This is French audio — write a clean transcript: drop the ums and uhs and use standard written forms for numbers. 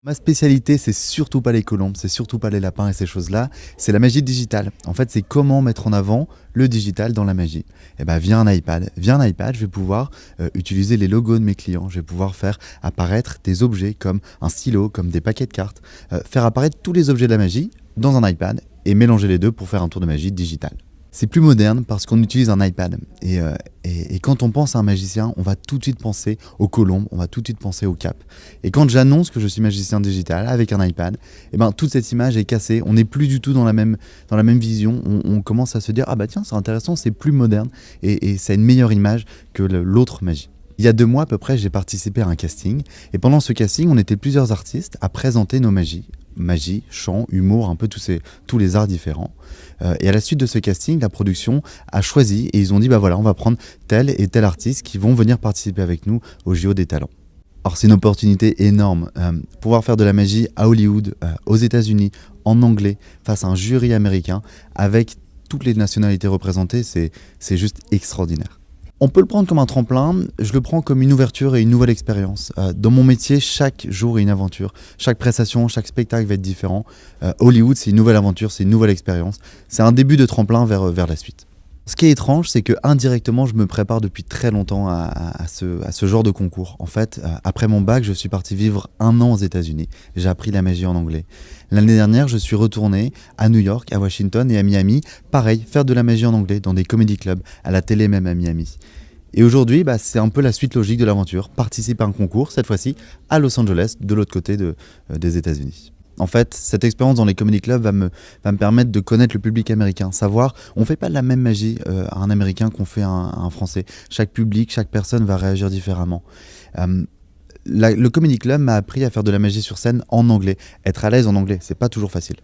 Ma spécialité, c'est surtout pas les colombes, c'est surtout pas les lapins et ces choses-là, c'est la magie digitale. En fait, c'est comment mettre en avant le digital dans la magie. Et ben, via un iPad, je vais pouvoir utiliser les logos de mes clients, je vais pouvoir faire apparaître des objets comme un stylo, comme des paquets de cartes, faire apparaître tous les objets de la magie dans un iPad et mélanger les deux pour faire un tour de magie digital. C'est plus moderne parce qu'on utilise un iPad. Et quand on pense à un magicien, on va tout de suite penser aux colombes, on va tout de suite penser au cap. Et quand j'annonce que je suis magicien digital avec un iPad, eh ben, toute cette image est cassée. On n'est plus du tout dans la même vision. On commence à se dire, ah bah tiens, c'est intéressant, c'est plus moderne et ça a une meilleure image que l'autre magie. Il y a 2 mois à peu près, j'ai participé à un casting. Et pendant ce casting, on était plusieurs artistes à présenter nos magies. Magie, chant, humour, un peu tous les arts différents. Et à la suite de ce casting, la production a choisi et ils ont dit, bah voilà, on va prendre tel et tel artiste qui vont venir participer avec nous au JO des talents. Alors c'est une opportunité énorme. Pouvoir faire de la magie à Hollywood, aux États-Unis, en anglais, face à un jury américain, avec toutes les nationalités représentées, c'est juste extraordinaire. On peut le prendre comme un tremplin, je le prends comme une ouverture et une nouvelle expérience. Dans mon métier, chaque jour est une aventure. Chaque prestation, chaque spectacle va être différent. Hollywood, c'est une nouvelle aventure, c'est une nouvelle expérience. C'est un début de tremplin vers la suite. Ce qui est étrange, c'est que indirectement, je me prépare depuis très longtemps à ce genre de concours. En fait, après mon bac, je suis parti vivre 1 an aux États-Unis. J'ai appris la magie en anglais. L'année dernière, je suis retourné à New York, à Washington et à Miami. Pareil, faire de la magie en anglais dans des comedy clubs, à la télé même à Miami. Et aujourd'hui, c'est un peu la suite logique de l'aventure. Participer à un concours, cette fois-ci à Los Angeles, de l'autre côté des États-Unis. En fait, cette expérience dans les comedy clubs va me permettre de connaître le public américain, savoir, on ne fait pas la même magie à un Américain qu'on fait à un Français. Chaque public, chaque personne va réagir différemment. Le comedy club m'a appris à faire de la magie sur scène en anglais. Être à l'aise en anglais, c'est pas toujours facile.